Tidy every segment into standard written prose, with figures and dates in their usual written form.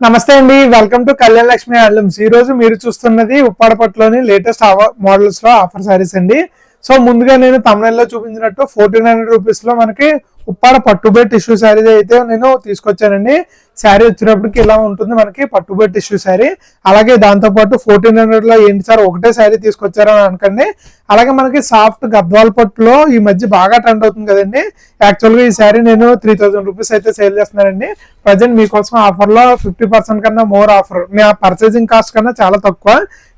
నమస్తే అండి, welcome to Kalyana Lakshmi handlooms. ఈ రోజు మీరు చూస్తున్నది ఉప్పాడపట్టులోని లేటెస్ట్ మోడల్స్ లో ఆఫర్ సారీస్ అండి. సో ముందుగా నేను తమిళలో చూపించినట్టు 1400 రూపీస్ లో మనకి ఉప్పాడ పట్టుబే టిష్యూ శారీ అయితే నేను తీసుకొచ్చానండి. శారీ వచ్చినప్పటికి ఇలా ఉంటుంది మనకి పట్టుబే టిష్యూ శారీ. అలాగే దాంతో పాటు 1400 లో ఏంటి సార్ ఒకటే శారీ తీసుకొచ్చారని అనకండి. అలాగే మనకి సాఫ్ట్ గద్వాల్ పట్టులో ఈ మధ్య బాగా ట్రెండ్ అవుతుంది కదండి. యాక్చువల్గా ఈ శారీ నేను 3000 రూపీస్ అయితే సేల్ చేస్తున్నానండి. ప్రజెంట్ మీకోసం ఆఫర్ లో 50% కన్నా మోర్ ఆఫర్. మీ పర్చేసింగ్ కాస్ట్ కన్నా చాలా తక్కువ.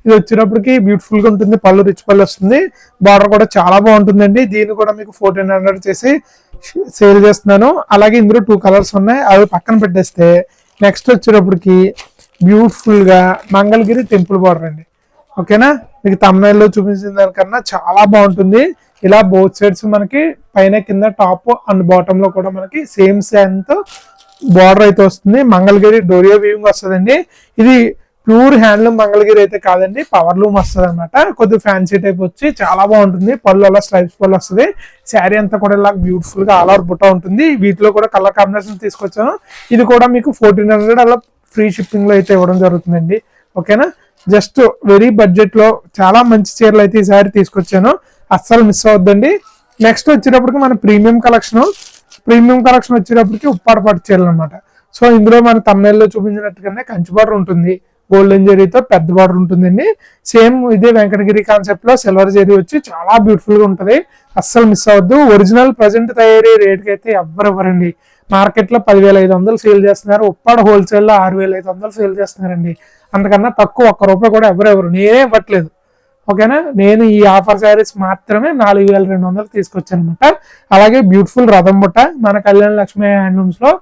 ఇది వచ్చినప్పటికి బ్యూటిఫుల్ గా ఉంటుంది. పళ్ళు రిచ్ పళ్ళు వస్తుంది. బార్డర్ కూడా చాలా బాగుంటుందండి. దీన్ని కూడా మీకు 1400 చేసి సేల్ చేస్తున్నాను. అలాగే ఇందులో 2 కలర్స్ ఉన్నాయి, అవి పక్కన పెట్టేస్తే నెక్స్ట్ వచ్చేటప్పటికి బ్యూటిఫుల్ గా మంగళగిరి టెంపుల్ బార్డర్ అండి. ఓకేనా, మీకు తమిళలో చూపించిన దానికన్నా చాలా బాగుంటుంది. ఇలా బోత్ సైడ్స్ మనకి పైన కింద టాప్ అండ్ బాటమ్ లో కూడా మనకి సేమ్ తో బార్డర్ అయితే వస్తుంది. మంగళగిరి డోరియా వీవింగ్ వస్తుందండి. ఇది ప్యూర్ హ్యాండ్లూమ్ మంగళగిరి అయితే కాదండి, పవర్ లూమ్ వస్తుంది అనమాట. కొద్దిగా ఫ్యాన్సీ టైప్ వచ్చి చాలా బాగుంటుంది. పళ్ళు అలా స్ట్రైప్స్ పళ్ళు వస్తుంది. శారీ అంతా కూడా ఇలా బ్యూటిఫుల్ గా ఆల్ ఓవర్ బుట్ట ఉంటుంది. వీటిలో కూడా కలర్ కాంబినేషన్ తీసుకొచ్చాను. ఇది కూడా మీకు 1400 అలా ఫ్రీ షిప్పింగ్ లో అయితే ఇవ్వడం జరుగుతుందండి. ఓకేనా, జస్ట్ వెరీ బడ్జెట్ లో చాలా మంచి చీరలు అయితే ఈసారి తీసుకొచ్చాను. అస్సలు మిస్ అవద్దండి. నెక్స్ట్ వచ్చేటప్పటికి మన ప్రీమియం కలెక్షన్ వచ్చేటప్పటికి ఉప్పాడ పట్టు చీరలు అనమాట. సో ఇందులో మన తమిళలో చూపించినట్టుగానే కంచి బార్డర్ ఉంటుంది. గోల్డెన్ జరీతో పెద్ద బార్డర్ ఉంటుందండి. సేమ్ ఇదే వెంకటగిరి కాన్సెప్ట్ లో సిల్వర్ జరీ వచ్చి చాలా బ్యూటిఫుల్ గా ఉంటది. అస్సలు మిస్ అవ్వద్దు. ఒరిజినల్ ప్రజెంట్ తయారీ రేట్ కి అయితే ఎవ్వరెవరండి. మార్కెట్ లో 10,500 సేల్ చేస్తున్నారు. ఉప్పాడ హోల్సేల్ లో 6,500 సేల్ చేస్తున్నారండి. అంతకన్నా తక్కువ ₹1 కూడా ఎవరెవరు నేనే ఇవ్వట్లేదు. ఓకేనా, నేను ఈ ఆఫర్ శారీస్ మాత్రమే 4,200 తీసుకొచ్చాను అనమాట. అలాగే బ్యూటిఫుల్ రథం బుట్ట మన కళ్యాణ లక్ష్మి హ్యాండ్లూమ్స్ లో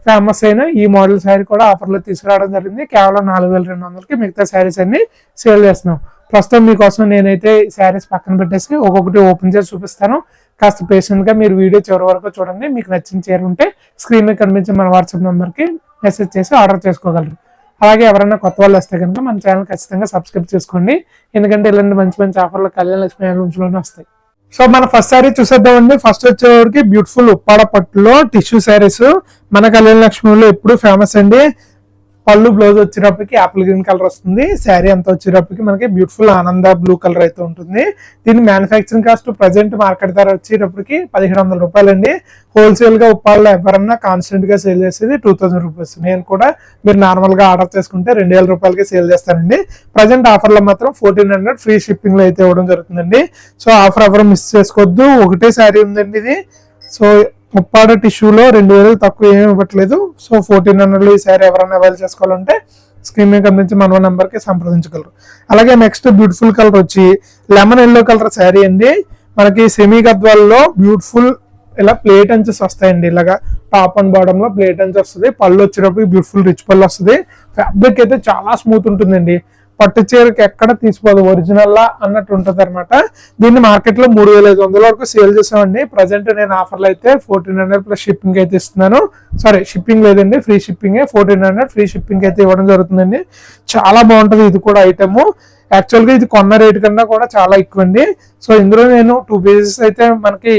ఫేమస్ అయిన ఈ మోడల్ శారీ కూడా ఆఫర్లో తీసుకురావడం జరిగింది. కేవలం 4,200కి మిగతా శారీస్ అన్ని సేల్ చేస్తున్నాం. ప్రస్తుతం మీకోసం నేనైతే శారీస్ పక్కన పెట్టేసి ఒక్కొక్కటి ఓపెన్ చేసి చూపిస్తాను. కాస్త పేషెంట్ గా మీరు వీడియో చివరి వరకు చూడండి. మీకు నచ్చిన చీర ఉంటే స్క్రీన్ మీద కనిపించే మన వాట్సాప్ నెంబర్కి మెసేజ్ చేసి ఆర్డర్ చేసుకోగలరు. అలాగే ఎవరైనా కొత్త వాళ్ళు వస్తే కనుక మన ఛానల్ ఖచ్చితంగా సబ్స్క్రైబ్ చేసుకోండి. ఎందుకంటే ఇలాంటి మంచి మంచి ఆఫర్లు కళ్యాణ లక్ష్మి హ్యాండ్లూమ్స్ లోనే వస్తాయి. సో మన ఫస్ట్ శారీ చూసేద్దామండి. ఫస్ట్ వచ్చేవారికి బ్యూటిఫుల్ ఉప్పాడ పట్టులో టిష్యూ శారీస్ మన కళ్యాణ లక్ష్మిలో ఎప్పుడు ఫేమస్ అండి. పళ్ళు బ్లౌజ్ వచ్చేటప్పటికి యాపిల్ గ్రీన్ కలర్ వస్తుంది. శారీ అంతా వచ్చేటప్పటికి మనకి బ్యూటిఫుల్ ఆనంద బ్లూ కలర్ అయితే ఉంటుంది. దీని మ్యానుఫ్యాక్చరింగ్ కాస్ట్ ప్రజెంట్ మార్కెట్ ధర వచ్చేటప్పటికి 1,700 రూపాయలండి. హోల్సేల్ గా ఉప్పాడలో ఎవరన్నా కాన్స్టెంట్ గా సేల్ చేసేది 2,000 రూపీస్. నేను కూడా మీరు నార్మల్ గా ఆర్డర్ చేసుకుంటే 2,000 రూపాయలకి సేల్ చేస్తానండి. ప్రజెంట్ ఆఫర్ లో మాత్రం 1,400 ఫ్రీ షిప్పింగ్ లో అయితే ఇవ్వడం జరుగుతుందండి. సో ఆఫర్ ఎవరు మిస్ చేసుకోవద్దు. ఒకటే శారీ ఉందండి ఇది. సో ఉప్పాడ టిష్యూలో 2,000 తక్కువ ఏమి ఇవ్వట్లేదు. సో 1,400 ఈ శారీ ఎవరైనా అవైల్ చేసుకోవాలంటే స్క్రీన్ మీద కనిపించి మన నెంబర్ కి సంప్రదించగలరు. అలాగే నెక్స్ట్ బ్యూటిఫుల్ కలర్ వచ్చి లెమన్ ఎల్లో కలర్ శారీ అండి. మనకి సెమీ గద్వాల్లో బ్యూటిఫుల్ ఇలా ప్లేట్ అంచెస్ వస్తాయండి. ఇలాగా టాప్ అండ్ బాటమ్ లో ప్లేట్ అంచెస్ వస్తుంది. పళ్ళు వచ్చేటప్పుడు బ్యూటిఫుల్ రిచ్ పళ్ళు వస్తుంది. ఫ్యాబ్రిక్ అయితే చాలా స్మూత్ ఉంటుందండి. పట్టు చీరకి ఎక్కడ తీసిపోదు, ఒరిజినల్ లా అన్నట్టు ఉంటది అనమాట. దీన్ని మార్కెట్ లో 3,500 వరకు సేల్ చేసామండి. ప్రజెంట్ నేను ఆఫర్లో అయితే 1,400 ప్లస్ షిప్పింగ్ అయితే ఇస్తున్నాను. సారీ, షిప్పింగ్ లేదండి, ఫ్రీ షిప్పింగ్. 1,400 ఫ్రీ షిప్పింగ్ అయితే ఇవ్వడం జరుగుతుందండి. చాలా బాగుంటది ఇది కూడా ఐటమ్. యాక్చువల్ గా ఇది కొన్న రేట్ కన్నా కూడా చాలా ఎక్కువ అండి. సో ఇందులో నేను 2 పీసెస్ అయితే మనకి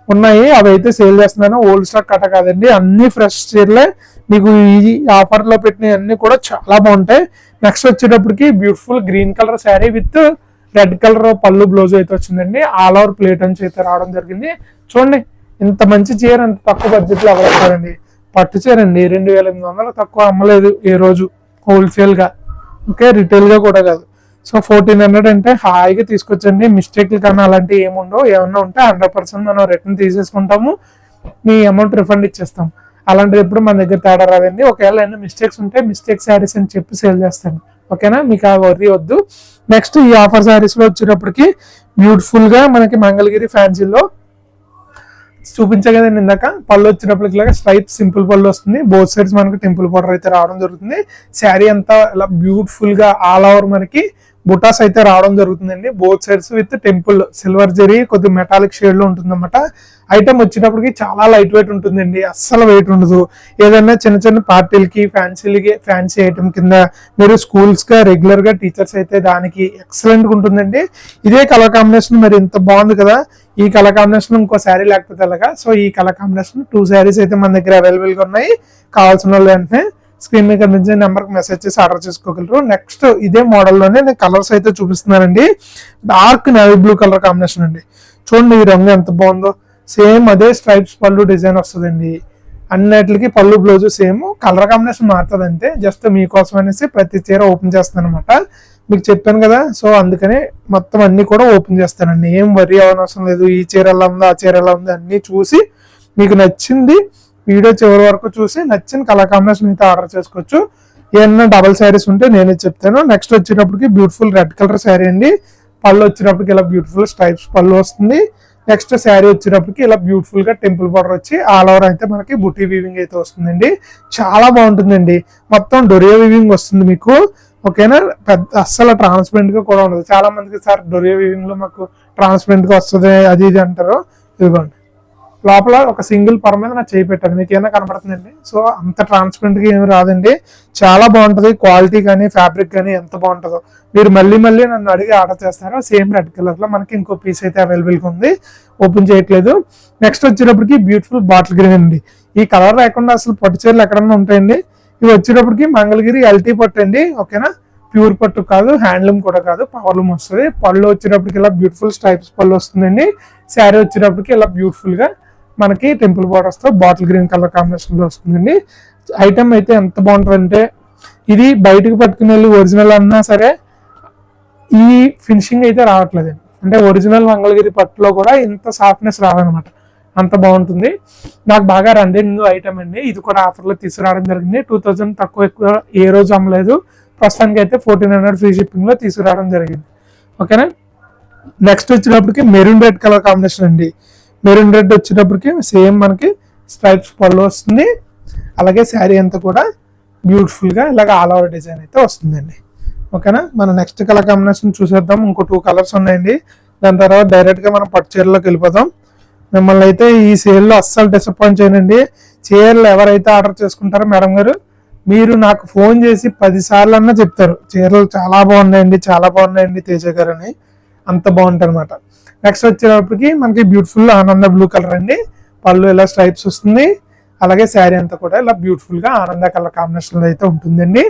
ఉన్నాయి, అవి అయితే సేల్ చేస్తున్నాను. ఓల్డ్ స్టాక్ కట్ట కాదండి, అన్ని ఫ్రెష్ చీరలే. మీకు ఈ ఆఫర్ లో పెట్టిన అన్ని కూడా చాలా బాగుంటాయి. నెక్స్ట్ వచ్చేటప్పటికి beautiful green colour sari with red colour పళ్ళు బ్లౌజ్ అయితే వచ్చిందండి. ఆల్ ఓవర్ ప్లేట్ నుంచి అయితే రావడం జరిగింది. చూడండి, ఇంత మంచి చీర అంత తక్కువ బడ్జెట్ లో అవ్వలేదండి. పట్టు చీర అండి, 2,800 తక్కువ అమ్మలేదు ఏ రోజు హోల్సేల్ గా. ఓకే, రిటైల్ గా కూడా కాదు. సో 1,400 అంటే హాయిగా తీసుకొచ్చండి. మిస్టేక్లు కానీ అలాంటివి ఏముండవు. ఏమన్నా ఉంటే 100% మనం రిటర్న్ తీసేసుకుంటాము. మీ అమౌంట్ రిఫండ్ ఇచ్చేస్తాం. అలాంటిది ఎప్పుడు మన దగ్గర తేడా రాదండి. ఒకవేళ ఏమైనా మిస్టేక్స్ ఉంటే మిస్టేక్ శారీస్ అని చెప్పి సేల్ చేస్తాను. ఓకేనా, మీకు ఆ వర్రీ వద్దు. నెక్స్ట్ ఈ ఆఫర్ శారీస్ లో వచ్చేటప్పటికి బ్యూటిఫుల్ గా మనకి మంగళగిరి ఫ్యాన్సీలో చూపించే కదండి ఇందాక. పళ్ళు వచ్చినప్పటికి ఇలాగా స్ట్రైప్ సింపుల్ పళ్ళు వస్తుంది. బోత్ సైడ్స్ మనకి టెంపుల్ బార్డర్ అయితే రావడం జరుగుతుంది. శారీ అంతా ఇలా బ్యూటిఫుల్ గా ఆల్ ఓవర్ మనకి బుటాస్ అయితే రావడం జరుగుతుందండి. Both sides with temple silver zari కొద్ది మెటాలిక్ షేడ్ లో ఉంటుందన్నమాట. ఐటమ్ వచ్చేటప్పటికి చాలా లైట్ వెయిట్ ఉంటుందండి, అస్సలు వెయిట్ ఉండదు. ఏదైనా చిన్న చిన్న పార్టీలకి ఫ్యాన్సీ ఐటమ్ కింద మీరు స్కూల్స్ గా రెగ్యులర్ గా టీచర్స్ అయితే దానికి ఎక్సలెంట్ గా ఉంటుందండి. ఇదే కలర్ కాంబినేషన్ మరి ఇంత బాగుంది కదా. ఈ కలర్ కాంబినేషన్ ఇంకో శారీ లేకపోతే అలాగా. సో ఈ కలర్ కాంబినేషన్ 2 శారీస్ అయితే మన దగ్గర అవైలబుల్ గా ఉన్నాయి. కావాల్సిన వాళ్ళు వెంటనే స్క్రీన్ మీద కనిపించే నెంబర్కి మెసేజ్ చేసి ఆర్డర్ చేసుకోగలరు. నెక్స్ట్ ఇదే మోడల్లోనే నేను కలర్స్ అయితే చూపిస్తున్నానండి. Dark navy blue colour combination అండి. చూడండి ఈ రంగు ఎంత బాగుందో. సేమ్ అదే స్ట్రైప్స్ పళ్ళు డిజైన్ వస్తుందండి. అన్నిటికి పళ్ళు బ్లౌజ్ సేమ్, కలర్ కాంబినేషన్ మారుతుంది అంతే. జస్ట్ మీకోసం అనేసి ప్రతి చీర ఓపెన్ చేస్తాను అనమాట. మీకు చెప్పాను కదా, సో అందుకని మొత్తం అన్ని కూడా ఓపెన్ చేస్తానండి. ఏం వరీ అవనవసరం లేదు. ఈ చీర ఎలా ఉందో ఆ చీర ఎలా ఉందో అన్ని చూసి మీకు నచ్చింది వీడియో చివరి వరకు చూసి నచ్చిన కలర్ కాంబినేషన్ అయితే ఆర్డర్ చేసుకోవచ్చు. ఏమన్నా డబల్ శారీస్ ఉంటే నేనే చెప్తాను. నెక్స్ట్ వచ్చేటప్పటికి బ్యూటిఫుల్ రెడ్ కలర్ శారీ అండి. పళ్ళు వచ్చేటప్పటికి ఇలా బ్యూటిఫుల్ స్ట్రైప్స్ పళ్ళు వస్తుంది. నెక్స్ట్ శారీ వచ్చేటప్పటికి ఇలా బ్యూటిఫుల్ గా టెంపుల్ బార్డర్ వచ్చి ఆల్ ఓవర్ అయితే మనకి బుటీ వీవింగ్ అయితే వస్తుందండి. చాలా బాగుంటుందండి. మొత్తం డొరియా వీవింగ్ వస్తుంది మీకు. ఓకేనా, పెద్ద అస్సలు ట్రాన్స్పరెంట్ గా కూడా ఉండదు. చాలా మందికి సార్ డొరియా వీవింగ్ లో మాకు ట్రాన్స్పరెంట్ గా వస్తుంది అది ఇది అంటారు. ఇదిగోండి లోపల ఒక సింగిల్ పర్ మీద నా చేయి పెట్టాను, మీకు ఏమైనా కనపడుతుందండి. సో అంత ట్రాన్స్పరెంట్ గా ఏమి రాదండి. చాలా బాగుంటది. క్వాలిటీ కానీ ఫ్యాబ్రిక్ కానీ ఎంత బాగుంటుందో. మీరు మళ్ళీ నన్ను అడిగి ఆర్డర్ చేస్తారో. సేమ్ రెడ్ కలర్ లో మనకి ఇంకో పీస్ అయితే అవైలబుల్ గా ఉంది, ఓపెన్ చేయట్లేదు. నెక్స్ట్ వచ్చేటప్పటికి బ్యూటిఫుల్ బాటిల్ గ్రీన్ అండి. ఈ కలర్ లేకుండా అసలు పట్టు చీరలు ఎక్కడన్నా ఉంటాయండి. ఇవి వచ్చేటప్పటికి మంగళగిరి ఎల్టీ పట్టు అండి. ఓకేనా, ప్యూర్ పట్టు కాదు, హ్యాండ్లూమ్ కూడా కాదు, పవర్లూమ్ వస్తుంది. పళ్ళు వచ్చేటప్పటికి ఇలా బ్యూటిఫుల్ స్ట్రైప్స్ పళ్ళు వస్తుందండి. శారీ వచ్చేటప్పటికి ఇలా బ్యూటిఫుల్ గా మనకి టెంపుల్ బార్డర్స్ తో బాటిల్ గ్రీన్ కలర్ కాంబినేషన్ లో వస్తుందండి. ఐటమ్ అయితే ఎంత బాగుంటుందంటే, ఇది బయటకు పట్టుకుని వెళ్ళి ఒరిజినల్ అన్నా సరే ఈ ఫినిషింగ్ అయితే రావట్లేదండి. అంటే ఒరిజినల్ మంగళగిరి పట్టులో కూడా ఇంత సాఫ్ట్నెస్ రాదనమాట. అంత బాగుంటుంది. నాకు బాగా రన్నింగ్ ఐటమ్ అండి. ఇది కూడా ఆఫర్లో తీసుకురావడం జరిగింది. 2000 తక్కువ ఎక్కువ ఏ రోజు అమ్మలేదు. ప్రస్తుతానికి అయితే 1400 ఫ్రీ షిప్పింగ్ లో తీసుకురావడం జరిగింది. ఓకేనా, నెక్స్ట్ వచ్చేటప్పటికి మెరూన్ రెడ్ కలర్ కాంబినేషన్ అండి. మెరూన్ రెడ్ వచ్చేటప్పటికి సేమ్ మనకి స్ట్రైప్స్ పళ్ళు వస్తుంది. అలాగే శారీ అంతా కూడా బ్యూటిఫుల్ గా ఇలాగ ఆల్ ఓవర్ డిజైన్ అయితే వస్తుందండి. ఓకేనా, మన నెక్స్ట్ కలర్ కాంబినేషన్ చూసేద్దాం. ఇంకో 2 కలర్స్ ఉన్నాయండి. దాని తర్వాత డైరెక్ట్ గా మనం పట్టు చీరలోకి వెళ్ళిపోదాం. మిమ్మల్ని అయితే ఈ సేల్ లో అస్సలు డిసప్పాయింట్ చేయనండి. చీరలు ఎవరైతే ఆర్డర్ చేసుకుంటారో మేడం గారు, మీరు నాకు ఫోన్ చేసి 10 సార్లు అన్నా చెప్తారు చీరలు చాలా బాగున్నాయండి, చాలా బాగున్నాయండి తేజ గారు అని. అంత బాగుంటాయి అనమాట. నెక్స్ట్ వచ్చేటప్పటికి మనకి బ్యూటిఫుల్ ఆనంద బ్లూ కలర్ అండి. పళ్ళు ఇలా స్ట్రైప్స్ వస్తుంది. అలాగే శారీ అంతా కూడా ఇలా బ్యూటిఫుల్ గా ఆనంద కలర్ కాంబినేషన్ లో అయితే ఉంటుందండి.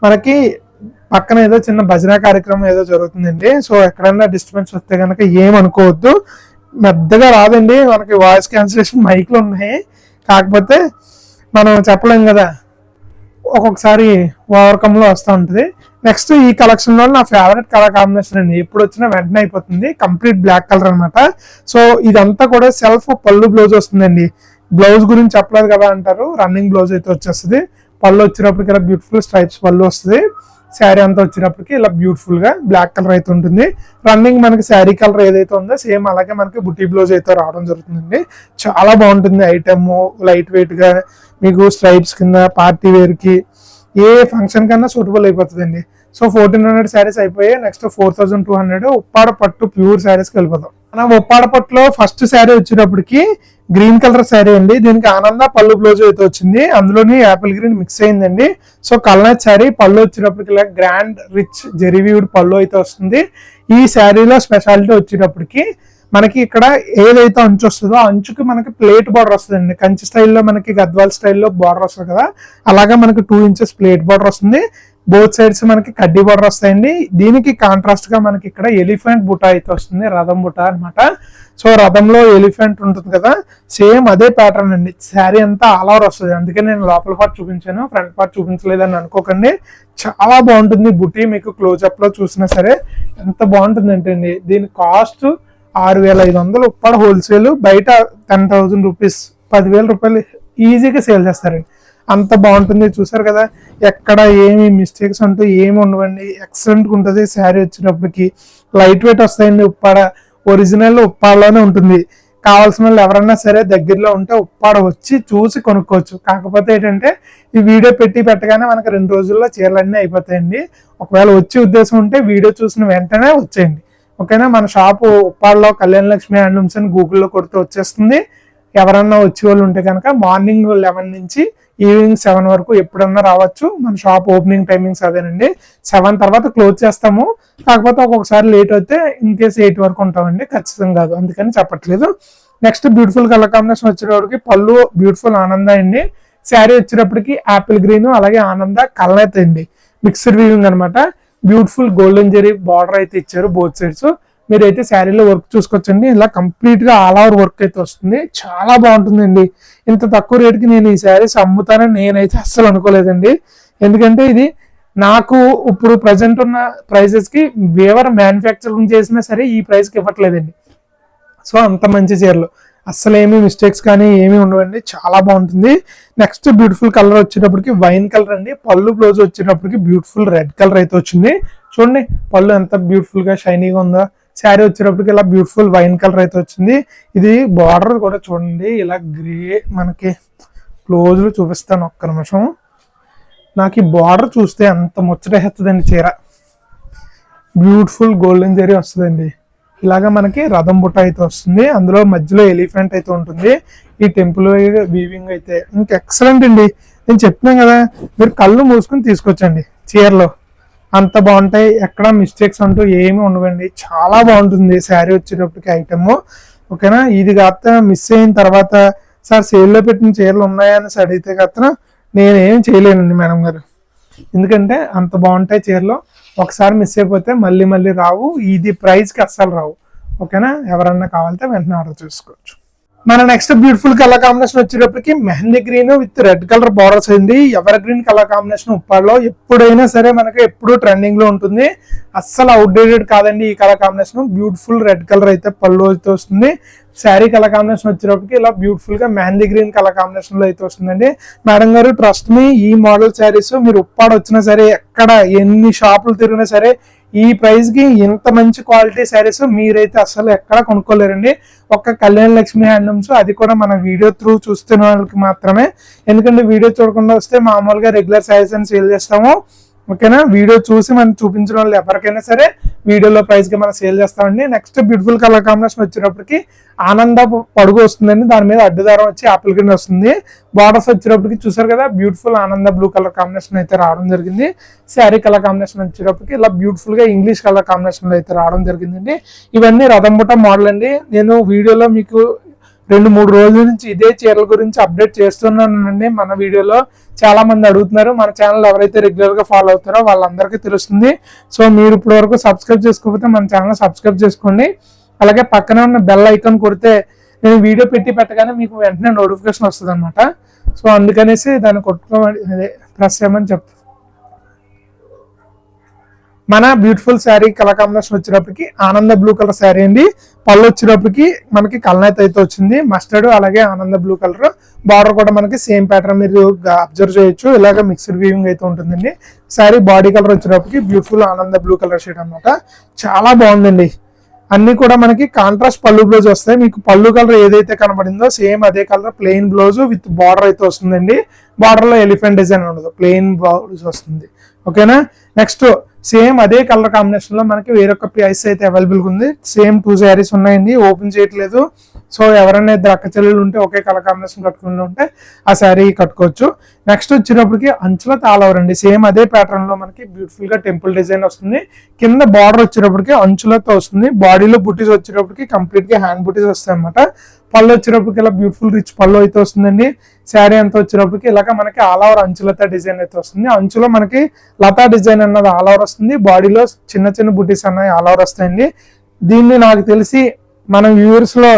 మనకి పక్కన ఏదో చిన్న భజన కార్యక్రమం ఏదో జరుగుతుందండి. సో ఎక్కడైనా డిస్టర్బెన్స్ వస్తే కనుక ఏమనుకోవద్దు. పెద్దగా రాదండి, మనకి వాయిస్ క్యాన్సిలేషన్ మైక్లు ఉన్నాయి. కాకపోతే మనం చెప్పలేం కదా, ఒక్కొక్కసారి ఓవర్కమ్ లో వస్తూ ఉంటుంది. నెక్స్ట్ ఈ కలెక్షన్ లో నా ఫేవరెట్ కలర్ కాంబినేషన్ అండి. ఎప్పుడు వచ్చినా వెంటనే అయిపోతుంది. కంప్లీట్ బ్లాక్ కలర్ అనమాట. సో ఇదంతా కూడా సెల్ఫ్ పళ్ళు బ్లౌజ్ వస్తుందండి. బ్లౌజ్ గురించి చెప్పలేదు కదా అంటారు. రన్నింగ్ బ్లౌజ్ అయితే వచ్చేస్తుంది. పళ్ళు వచ్చేటప్పటికి ఇలా బ్యూటిఫుల్ స్ట్రైప్స్ పళ్ళు వస్తుంది. శారీ అంతా వచ్చేటప్పటికి ఇలా బ్యూటిఫుల్ గా బ్లాక్ కలర్ అయితే ఉంటుంది. రన్నింగ్ మనకి శారీ కలర్ ఏదైతే ఉందో సేమ్ అలాగే మనకి బుటీ బ్లౌజ్ అయితే రావడం జరుగుతుందండి. చాలా బాగుంటుంది ఐటమ్. లైట్ వెయిట్ గా మీకు స్ట్రైప్స్ కింద పార్టీ వేర్ కి ఏ ఫంక్షన్ కన్నా సూటబుల్ అయిపోతుందండి. సో 1400 శారీస్ అయిపోయాయి. నెక్స్ట్ 4200 ఉప్పాడ పట్టు ప్యూర్ శారీస్కి వెళ్ళిపోతాం. మనం ఉప్పాడ పట్టులో ఫస్ట్ శారీ వచ్చేటప్పటికి గ్రీన్ కలర్ శారీ అండి. దీనికి ఆనంద పళ్ళు బ్లౌజ్ అయితే వచ్చింది. అందులోని యాపిల్ గ్రీన్ మిక్స్ అయిందండి. సో కల్నత్ శారీ పళ్ళు వచ్చేటప్పటికి ఇలా గ్రాండ్ రిచ్ జెరీవీవుడ్ పళ్ళు అయితే వస్తుంది. ఈ శారీలో స్పెషాలిటీ వచ్చేటప్పటికి మనకి ఇక్కడ ఏదైతే అంచు వస్తుందో ఆ అంచుకి మనకి ప్లేట్ బార్డర్ వస్తుందండి. కంచి స్టైల్లో మనకి గద్వాల్ స్టైల్లో బార్డర్ వస్తుంది కదా, అలాగా మనకి 2 ఇంచెస్ ప్లేట్ బార్డర్ వస్తుంది. బోత్ సైడ్స్ మనకి కడ్డీ బార్డర్ వస్తాయండి. దీనికి కాంట్రాస్ట్ గా మనకి ఇక్కడ ఎలిఫెంట్ బుట్ట అయితే వస్తుంది, రథం బుట్ట అనమాట. సో రథంలో ఎలిఫెంట్ ఉంటుంది కదా, సేమ్ అదే ప్యాటర్న్ అండి. శారీ అంతా ఆల్ ఓవర్ వస్తుంది. అందుకే నేను లోపల పార్ట్ చూపించాను, ఫ్రంట్ పార్ట్ చూపించలేదని అనుకోకండి. చాలా బాగుంటుంది బుట్టి. మీకు క్లోజ్అప్ లో చూసినా సరే ఎంత బాగుంటుంది అంటే అండి, దీని కాస్ట్ 6500 ఉప్పాడ హోల్సేల్. బయట 10,000 రూపీస్ 10,000 రూపాయలు ఈజీగా సేల్ చేస్తారండి. అంత బాగుంటుంది. చూసారు కదా, ఎక్కడ ఏమి మిస్టేక్స్ అంటూ ఏమి ఉండవండి. ఎక్సలెంట్ గా ఉంటుంది. శారీ వచ్చేటప్పటికి లైట్ వెయిట్ వస్తాయండి. ఉప్పాడ ఒరిజినల్ ఉప్పాడలోనే ఉంటుంది. కావాల్సిన వాళ్ళు ఎవరన్నా సరే దగ్గరలో ఉంటే ఉప్పాడ వచ్చి చూసి కొనుక్కోవచ్చు. కాకపోతే ఏంటంటే ఈ వీడియో పెట్టగానే మనకి 2 రోజుల్లో చీరలన్నీ అయిపోతాయండి. ఒకవేళ వచ్చే ఉద్దేశం ఉంటే వీడియో చూసిన వెంటనే వచ్చేయండి. ఓకేనా, మన షాపు ఉప్పాడలో కళ్యాణ లక్ష్మి హ్యాండ్లూమ్స్ అని గూగుల్లో కొడితే వచ్చేస్తుంది. ఎవరన్నా వచ్చే వాళ్ళు ఉంటే కనుక మార్నింగ్ 11 నుంచి ఈవినింగ్ 7 వరకు ఎప్పుడన్నా రావచ్చు. మన షాప్ ఓపెనింగ్ టైమింగ్స్ అవేనండి. 7 తర్వాత క్లోజ్ చేస్తాము. కాకపోతే ఒక్కొక్కసారి లేట్ అయితే ఇన్ కేసు 8 వరకు ఉంటామండి, ఖచ్చితంగా కాదు, అందుకని చెప్పట్లేదు. నెక్స్ట్ బ్యూటిఫుల్ కలర్ కాంబినేషన్ వచ్చేటప్పటికి పళ్ళు బ్యూటిఫుల్ ఆనంద అండి. శారీ వచ్చేటప్పటికి యాపిల్ గ్రీన్ అలాగే ఆనంద కలర్ అండి, మిక్స్డ్ వీవింగ్ అనమాట. బ్యూటిఫుల్ గోల్డెన్ జెరీ బార్డర్ అయితే ఇచ్చారు బోత్ సైడ్స్. మీరైతే శారీలో వర్క్ చూసుకోవచ్చండి. ఇలా కంప్లీట్ గా ఆల్ ఓవర్ వర్క్ అయితే వస్తుంది, చాలా బాగుంటుందండి. ఇంత తక్కువ రేటుకి నేను ఈ శారీస్ అమ్ముతానని నేనైతే అస్సలు అనుకోలేదండి. ఎందుకంటే ఇది నాకు ఇప్పుడు ప్రజెంట్ ఉన్న ప్రైసెస్ కి వేవర్ మ్యానుఫ్యాక్చరింగ్ చేసినా సరే ఈ ప్రైస్ కి ఇవ్వట్లేదండి. సో అంత మంచి చీరలు, అస్సలు ఏమి మిస్టేక్స్ కానీ ఏమి ఉండవండి, చాలా బాగుంటుంది. నెక్స్ట్ బ్యూటిఫుల్ కలర్ వచ్చేటప్పటికి వైన్ కలర్ అండి. పళ్ళు బ్లౌజ్ వచ్చేటప్పటికి బ్యూటిఫుల్ రెడ్ కలర్ అయితే వచ్చింది. చూడండి పళ్ళు ఎంత బ్యూటిఫుల్ గా షైనీగా ఉందో. శారీ వచ్చేటప్పటికి ఇలా బ్యూటిఫుల్ వైన్ కలర్ అయితే వచ్చింది. ఇది బార్డర్ కూడా చూడండి ఇలా గ్రే, మనకి క్లోజ్ లో చూపిస్తాను ఒక్క నిమిషం. నాకు ఈ బార్డర్ చూస్తే అంత ముచ్చటేస్తుందండి చీర. బ్యూటిఫుల్ గోల్డెన్ జరీ వస్తుందండి. ఇలాగా మనకి రథం బుట్ట అయితే వస్తుంది, అందులో మధ్యలో ఎలిఫెంట్ అయితే ఉంటుంది. ఈ టెంపుల్ వీవింగ్ అయితే ఇంకా ఎక్సలెంట్ అండి. నేను చెప్తున్నాను కదా, మీరు కళ్ళు మూసుకుని తీసుకొచ్చండి చీరలో, అంత బాగుంటాయి. ఎక్కడ మిస్టేక్స్ అంటూ ఏమి ఉండవండి, చాలా బాగుంటుంది శారీ వచ్చేటప్పటికి ఐటమ్. ఓకేనా, ఇది కాస్త మిస్ అయిన తర్వాత సార్ సేల్లో పెట్టిన చీరలు ఉన్నాయని అడిగితే కాస్త నేనేం చేయలేనండి మేడం గారు. ఎందుకంటే అంత బాగుంటాయి చీరలు, ఒకసారి మిస్ అయిపోతే మళ్ళీ మళ్ళీ రావు, ఇది ప్రైస్కి అస్సలు రావు. ఓకేనా, ఎవరన్నా కావాలంటే వెంటనే ఆర్డర్ చేసుకోవచ్చు. మన నెక్స్ట్ బ్యూటిఫుల్ కలర్ కాంబినేషన్ వచ్చేటప్పటికి mehndi green with red colour borders అయింది. ఎవర్ గ్రీన్ కలర్ కాంబినేషన్ ఉప్పాడలో ఎప్పుడైనా సరే మనకి ఎప్పుడు ట్రెండింగ్ లో ఉంటుంది, అస్సలు అవుట్డేటెడ్ కాదండి ఈ colour combination. Beautiful red colour అయితే పళ్ళు అయితే వస్తుంది. శారీ కలర్ కాంబినేషన్ వచ్చేటప్పటికి ఇలా బ్యూటిఫుల్ గా మెహందీ గ్రీన్ కలర్ కాంబినేషన్ లో అయితే వస్తుందండి. మేడం గారు ట్రస్ట్ మీ, ఈ మోడల్ శారీస్ మీరు ఉప్పాడ వచ్చినా సరే, ఎక్కడ ఎన్ని షాపులు తిరిగినా సరే ఈ ప్రైస్ కి ఇంత మంచి క్వాలిటీ శారీస్ మీరైతే అసలు ఎక్కడ కొనుక్కోలేరండి. ఒక్క కళ్యాణ లక్ష్మి హ్యాండ్లూమ్స్, అది కూడా మన వీడియో త్రూ చూస్తున్న వాళ్ళకి మాత్రమే. ఎందుకంటే వీడియో చూడకుండా వస్తే మామూలుగా రెగ్యులర్ శారీస్ అని సేల్ చేస్తాము. ఓకేనా, వీడియో చూసి మనం చూపించిన వాళ్ళు ఎవరికైనా సరే వీడియోలో ప్రైస్ కి మనం సేల్ చేస్తామండి. నెక్స్ట్ బ్యూటిఫుల్ కలర్ కాంబినేషన్ వచ్చేటప్పటికి ఆనంద పడుగు వస్తుందండి, దాని మీద అడ్డుదారం వచ్చి ఆపిల్ గ్రీన్ వస్తుంది. బార్డర్స్ వచ్చేటప్పటికి చూసారు కదా, బ్యూటిఫుల్ ఆనంద బ్లూ కలర్ కాంబినేషన్ అయితే రావడం జరిగింది. శారీ కలర్ కాంబినేషన్ వచ్చేటప్పటికి ఇలా బ్యూటిఫుల్ గా ఇంగ్లీష్ కలర్ కాంబినేషన్ లో అయితే రావడం జరిగిందండి. ఇవన్నీ రథంబుట్ట మోడల్ అండి. నేను వీడియోలో మీకు 2-3 రోజుల నుంచి ఇదే చీరల గురించి అప్డేట్ చేస్తున్నానండి. మన వీడియోలో చాలా మంది అడుగుతున్నారు, మన ఛానల్ ఎవరైతే రెగ్యులర్ గా ఫాలో అవుతారో వాళ్ళందరికీ తెలుస్తుంది. సో మీరు ఇప్పటి వరకు సబ్స్క్రైబ్ చేసుకోకపోతే మన ఛానల్ సబ్స్క్రైబ్ చేసుకోండి. అలాగే పక్కన ఉన్న బెల్ ఐకాన్ కొడితే నేను వీడియో పెట్టగానే మీకు వెంటనే నోటిఫికేషన్ వస్తుంది అనమాట. సో అందుకనేసి దాన్ని కొట్టుకోమని ప్రెస్ చేయమని చెప్తాను. మన బ్యూటిఫుల్ శారీ కలర్ కాంబినేషన్ వచ్చేటప్పటికి ఆనంద బ్లూ కలర్ శారీ అండి. పళ్ళు వచ్చేటప్పటికి మనకి కల్నేత అయితే వచ్చింది, మస్టర్డ్ అలాగే ఆనంద బ్లూ కలర్. బార్డర్ కూడా మనకి సేమ్ ప్యాటర్న్ మీరు అబ్జర్వ్ చేయొచ్చు, ఇలాగ మిక్స్డ్ వీవింగ్ అయితే ఉంటుందండి. శారీ బాడీ కలర్ వచ్చేటప్పటికి బ్యూటిఫుల్ ఆనంద బ్లూ కలర్ షేడ్ అనమాట, చాలా బాగుందండి. అన్ని కూడా మనకి కాంట్రాస్ట్ పళ్ళు బ్లౌజ్ వస్తాయి. మీకు పళ్ళు కలర్ ఏదైతే కనబడిందో సేమ్ అదే colour plain blouse with border అయితే వస్తుందండి. బార్డర్ లో ఎలిఫెంట్ డిజైన్ ఉండదు, ప్లెయిన్ బ్లౌజ్ వస్తుంది. ఓకేనా, నెక్స్ట్ సేమ్ అదే కలర్ కాంబినేషన్ లో మనకి వేరొక ప్రైస్ అయితే అవైలబుల్ ఉంది. సేమ్ 2 శారీస్ ఉన్నాయండి, ఓపెన్ చేయట్లేదు. సో ఎవరైనా ఇద్దరు అక్క చెల్లెలు ఉంటే ఒకే కలర్ కాంబినేషన్ కట్టుకుంటూ ఉంటే ఆ శారీ కట్టుకోవచ్చు. నెక్స్ట్ వచ్చేటప్పటికి అంచుల తాళవర్ అండి. సేమ్ అదే ప్యాటర్న్ లో మనకి బ్యూటిఫుల్ గా టెంపుల్ డిజైన్ వస్తుంది. కింద బార్డర్ వచ్చేటప్పటికి అంచులతో వస్తుంది. బాడీలో బుటీస్ వచ్చేటప్పటికి కంప్లీట్ గా హ్యాండ్ బుటీస్ వస్తాయి అనమాట. పళ్ళు వచ్చేటప్పటికి ఇలా బ్యూటిఫుల్ రిచ్ పళ్ళు అయితే వస్తుందండి. శారీ అంతా వచ్చేటప్పటికి ఇలాగ మనకి ఆల్ ఓవర్ అంచులత డిజైన్ అయితే వస్తుంది. అంచులో మనకి లతా డిజైన్ అన్నది ఆల్ ఓవర్ వస్తుంది. బాడీలో చిన్న చిన్న బుటీస్ అన్నవి ఆల్ ఓవర్ వస్తాయండి. దీన్ని నాకు తెలిసి మన వ్యూవర్స్ లో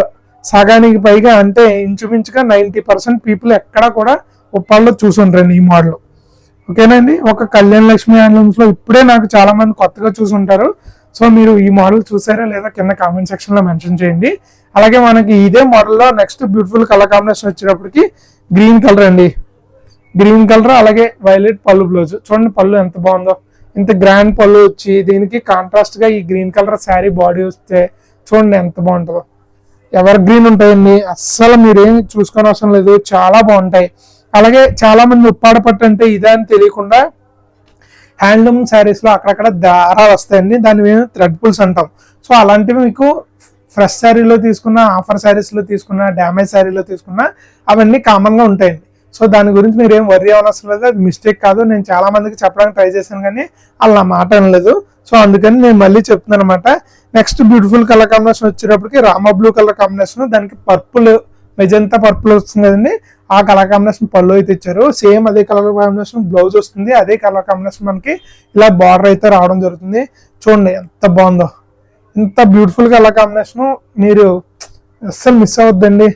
సగానికి పైగా, అంటే ఇంచుమించుగా 90% పీపుల్ ఎక్కడ కూడా ఉప్పాల్లో చూసుంటారండి ఈ మోడల్. ఓకేనండి, ఒక కళ్యాణ లక్ష్మి హ్యాండ్లూమ్స్ లో ఇప్పుడే నాకు చాలా మంది కొత్తగా చూసుంటారు. సో మీరు ఈ మోడల్ చూసారా లేదా కింద కామెంట్ సెక్షన్ లో మెన్షన్ చేయండి. అలాగే మనకి ఇదే మోడల్లో నెక్స్ట్ బ్యూటిఫుల్ కలర్ కాంబినేషన్ వచ్చేటప్పటికి గ్రీన్ కలర్ అండి. గ్రీన్ కలర్ అలాగే వైలెట్ పళ్ళు బ్లౌజ్. చూడండి పళ్ళు ఎంత బాగుందో, ఇంత గ్రాండ్ పళ్ళు వచ్చి దీనికి కాంట్రాస్ట్ గా ఈ గ్రీన్ కలర్ శారీ బాడీ వస్తే చూడండి ఎంత బాగుంటుందో. ఎవర్ గ్రీన్ ఉంటాయండి, అస్సలు మీరేం చూసుకొని అవసరం లేదు, చాలా బాగుంటాయి. అలాగే చాలా మంది ఉప్పాడ పట్టు అంటే ఇదే అని తెలియకుండా హ్యాండ్లూమ్ శారీస్ లో అక్కడక్కడ దారాలు వస్తాయండి, దాన్ని మేము థ్రెడ్ పుల్స్ అంటాం. సో అలాంటివి మీకు ఫ్రెష్ శారీలో తీసుకున్న, ఆఫర్ శారీస్ లో తీసుకున్న, డ్యామేజ్ శారీలో తీసుకున్న అవన్నీ కామన్ గా ఉంటాయండి. సో దాని గురించి మీరు ఏం వర్రీ అవ్వనవసరం లేదు, అది మిస్టేక్ కాదు. నేను చాలా మందికి చెప్పడానికి ట్రై చేశాను కానీ వాళ్ళు నా మాట అనలేదు. సో అందుకని నేను మళ్ళీ చెప్తున్నాను అనమాట. నెక్స్ట్ బ్యూటిఫుల్ కలర్ కాంబినేషన్ వచ్చేటప్పటికి రామా బ్లూ కలర్ కాంబినేషన్, దానికి పర్పుల్ మెజంతా పర్పుల్ వస్తుంది కదండి, ఆ కలర్ కాంబినేషన్ పళ్ళు అయితే ఇచ్చారు. సేమ్ అదే కలర్ కాంబినేషన్ బ్లౌజ్ వస్తుంది. అదే కలర్ కాంబినేషన్ మనకి ఇలా బార్డర్ అయితే రావడం జరుగుతుంది. చూడండి ఎంత బాగుందో, ఇంత బ్యూటిఫుల్ కలర్ కాంబినేషన్ మీరు అస్సలు మిస్ అవద్దండి.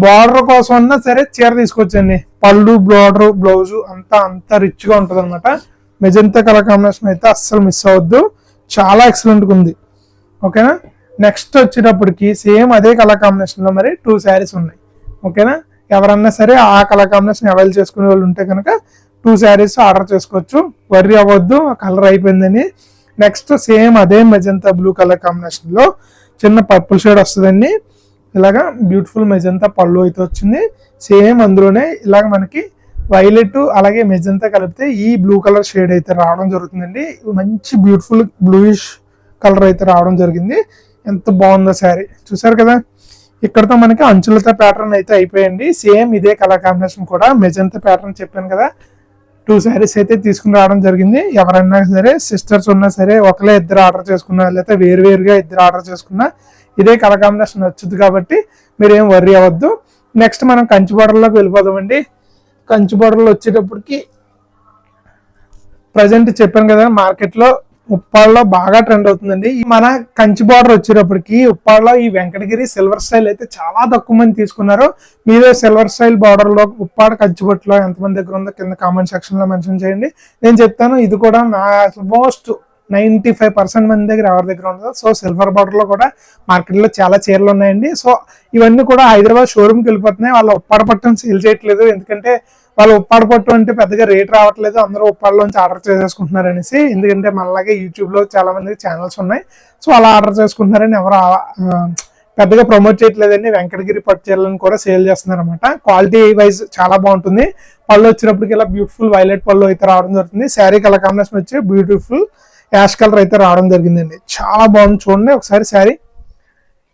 బార్డర్ కోసం అన్నా సరే చీర తీసుకొచ్చండి. పళ్ళు, బార్డర్, బ్లౌజ్ అంత రిచ్ గా ఉంటది అనమాట. మెజంతా కలర్ కాంబినేషన్ అయితే అస్సలు మిస్ అవ్వద్దు, చాలా ఎక్సలెంట్ గా ఉంది. ఓకేనా. నెక్స్ట్ వచ్చేటప్పటికి సేమ్ అదే కలర్ కాంబినేషన్ లో మరి 2 శారీస్ ఉన్నాయి. ఓకేనా. ఎవరన్నా సరే ఆ కలర్ కాంబినేషన్ అవైల్ చేసుకునే వాళ్ళు ఉంటే కనుక 2 శారీస్ ఆర్డర్ చేసుకోవచ్చు. వర్రీ అవ్వద్దు ఆ కలర్ అయిపోయిందని. నెక్స్ట్ సేమ్ అదే మెజంతా బ్లూ కలర్ కాంబినేషన్ లో చిన్న పర్పుల్ షేడ్ వస్తుందండి. ఇలాగా బ్యూటిఫుల్ మెజంతా పళ్ళు అయితే వచ్చింది. సేమ్ అందులోనే ఇలాగ మనకి వైలెట్ అలాగే మెజంతా కలిపితే ఈ బ్లూ కలర్ షేడ్ అయితే రావడం జరుగుతుందండి. మంచి బ్యూటిఫుల్ బ్లూయిష్ కలర్ అయితే రావడం జరిగింది. ఎంత బాగుందో శారీ చూసారు కదా. ఇక్కడతో మనకి అంచులతో ప్యాటర్న్ అయితే అయిపోయింది. సేమ్ ఇదే కలర్ కాంబినేషన్ కూడా మెజంతా ప్యాటర్న్ చెప్పాను కదా, 2 శారీస్ అయితే తీసుకుని రావడం జరిగింది. ఎవరైనా సరే సిస్టర్స్ ఉన్నా సరే ఒకరే ఇద్దరు ఆర్డర్ చేసుకున్నా లేకపోతే వేరువేరుగా ఇద్దరు ఆర్డర్ చేసుకున్నా ఇదే కలర్ కాంబినేషన్ వచ్చింది కాబట్టి మీరేం వర్రీ అవ్వద్దు. నెక్స్ట్ మనం కంచి బోర్డర్లోకి వెళ్ళిపోదామండి. కంచి బోర్డర్లో వచ్చేటప్పటికి ప్రజెంట్ చెప్పాను కదా మార్కెట్లో ఉప్పాడలో బాగా ట్రెండ్ అవుతుందండి. మన కంచి బార్డర్ వచ్చేటప్పటికి ఉప్పాడలో ఈ వెంకటగిరి సిల్వర్ స్టైల్ అయితే చాలా తక్కువ మంది తీసుకున్నారు. మీరు సిల్వర్ స్టైల్ బార్డర్ లో ఉప్పాడ కంచిబొట్టులో ఎంతమంది దగ్గర ఉందో కింద కామెంట్ సెక్షన్ లో మెన్షన్ చేయండి, నేను చెప్తాను. ఇది కూడా ఆల్మోస్ట్ 95% మంది దగ్గర ఎవరి దగ్గర ఉండదు. సో సిల్వర్ బార్డర్ లో కూడా మార్కెట్ లో చాలా చీరలు ఉన్నాయండి. సో ఇవన్నీ కూడా హైదరాబాద్ షోరూమ్కి వెళ్ళిపోతున్నాయి. వాళ్ళ ఉప్పాడ పట్టం సేల్ చేయట్లేదు, ఎందుకంటే వాళ్ళు ఉప్పాడ పట్టు అంటే పెద్దగా రేట్ రావట్లేదు, అందరూ ఉప్పాడలోంచి ఆర్డర్ చేసేసుకుంటున్నారు అనేసి. ఎందుకంటే మనలాగే యూట్యూబ్ లో చాలా మంది ఛానల్స్ ఉన్నాయి, సో అలా ఆర్డర్ చేసుకుంటున్నారని ఎవరు పెద్దగా ప్రమోట్ చేయట్లేదండి. వెంకటగిరి పట్టు చీరలను కూడా సేల్ చేస్తున్నారు అనమాట. క్వాలిటీ వైజ్ చాలా బాగుంటుంది. పళ్ళు వచ్చినప్పటికి ఇలా బ్యూటిఫుల్ వైలెట్ పళ్ళు అయితే రావడం జరుగుతుంది. శారీ కలర్ కాంబినేషన్ వచ్చి బ్యూటిఫుల్ యాష్ కలర్ అయితే రావడం జరిగిందండి. చాలా బాగుంది చూడండి ఒకసారి. శారీ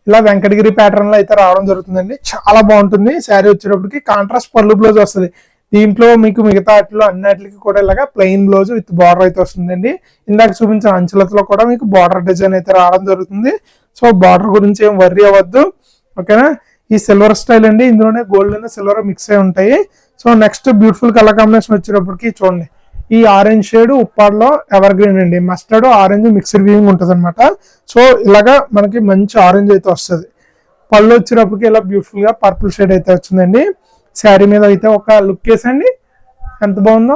ఇలా వెంకటగిరి ప్యాటర్న్ లో అయితే రావడం జరుగుతుందండి. చాలా బాగుంటుంది. శారీ వచ్చేటప్పటికి కాంట్రాస్ట్ పళ్ళు బ్లౌజ్ వస్తుంది. దీంట్లో మీకు మిగతా వాటిలో అన్నిటికి కూడా ఇలాగా ప్లెయిన్ బ్లౌజ్ విత్ బార్డర్ అయితే వస్తుందండి. ఇందాక చూపించిన అంచులతో కూడా మీకు బార్డర్ డిజైన్ అయితే రావడం జరుగుతుంది. సో బార్డర్ గురించి ఏం వర్రీ అవ్వద్దు. ఓకేనా. ఈ సిల్వర్ స్టైల్ అండి, ఇందులోనే గోల్డ్ అండ్ సిల్వర్ మిక్స్ అయి ఉంటాయి. So next beautiful colour combination వచ్చేటప్పటికి చూడండి, ఈ ఆరెంజ్ షేడ్ ఉప్పాడలో ఎవర్ గ్రీన్ అండి, మస్టర్డ్ ఆరెంజ్ మిక్స్డ్ వీవింగ్ ఉంటుంది అనమాట. సో ఇలాగా మనకి మంచి ఆరెంజ్ అయితే వస్తుంది. పళ్ళు వచ్చేటప్పటికి ఇలా బ్యూటిఫుల్ గా పర్పుల్ షేడ్ అయితే వచ్చిందండి. శారీ మీద అయితే ఒక లుక్ వేసండి, ఎంత బాగుందో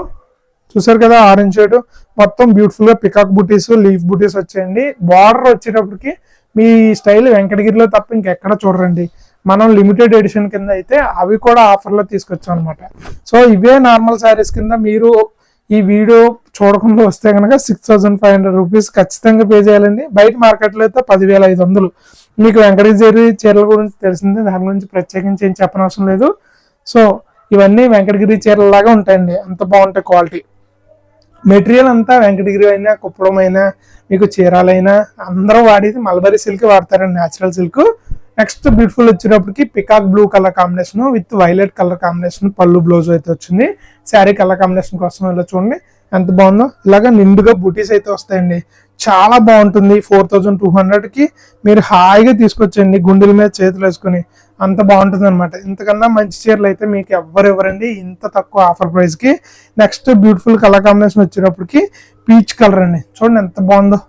చూసారు కదా. ఆరెంజ్ షేడ్ మొత్తం బ్యూటిఫుల్ గా పికాక్ బూటీస్, లీఫ్ బూటీస్ వచ్చాయండి. బార్డర్ వచ్చేటప్పటికి మీ స్టైల్ వెంకటగిరిలో తప్ప ఇంకెక్కడ చూడరండి. మనం లిమిటెడ్ ఎడిషన్ కింద అయితే అవి కూడా ఆఫర్లో తీసుకొచ్చాం అనమాట. సో ఇవే నార్మల్ శారీస్ కింద మీరు ఈ వీడియో చూడకుండా వస్తే కనుక 6500 రూపీస్ ఖచ్చితంగా పే చేయాలండి. బయట మార్కెట్లో అయితే 10500. మీకు వెంకటగిరి చీరల గురించి తెలిసిందే, దాని గురించి ప్రత్యేకించి ఏం చెప్పనవసరం లేదు. సో ఇవన్నీ వెంకటగిరి చీరలలాగా ఉంటాయండి, అంత బాగుంటాయి క్వాలిటీ. మెటీరియల్ అంతా వెంకటగిరి అయినా కుప్పడం అయినా మీకు చీరాలైనా అందరూ వాడేది మల్బరీ సిల్క్ వాడతారండి, న్యాచురల్ సిల్క్. నెక్స్ట్ బ్యూటిఫుల్ వచ్చేటప్పటికి peacock blue colour combination with violet colour combination పళ్ళు బ్లౌజ్ అయితే వచ్చింది. శారీ కలర్ కాంబినేషన్ కోసం ఇలా చూడండి ఎంత బాగుందో. ఇలాగా నిండుగా బూటీస్ అయితే వస్తాయండి, చాలా బాగుంటుంది. 4200కి మీరు హాయిగా తీసుకొచ్చండి గుండెల మీద చేతులు వేసుకుని, అంత బాగుంటుంది అనమాట. ఇంతకన్నా మంచి చీరలు అయితే మీకు ఎవ్వరు ఇవ్వరండి ఇంత తక్కువ ఆఫర్ ప్రైస్ కి. నెక్స్ట్ బ్యూటిఫుల్ కలర్ కాంబినేషన్ వచ్చేటప్పటికి పీచ్ కలర్ అండి, చూడండి ఎంత బాగుందో.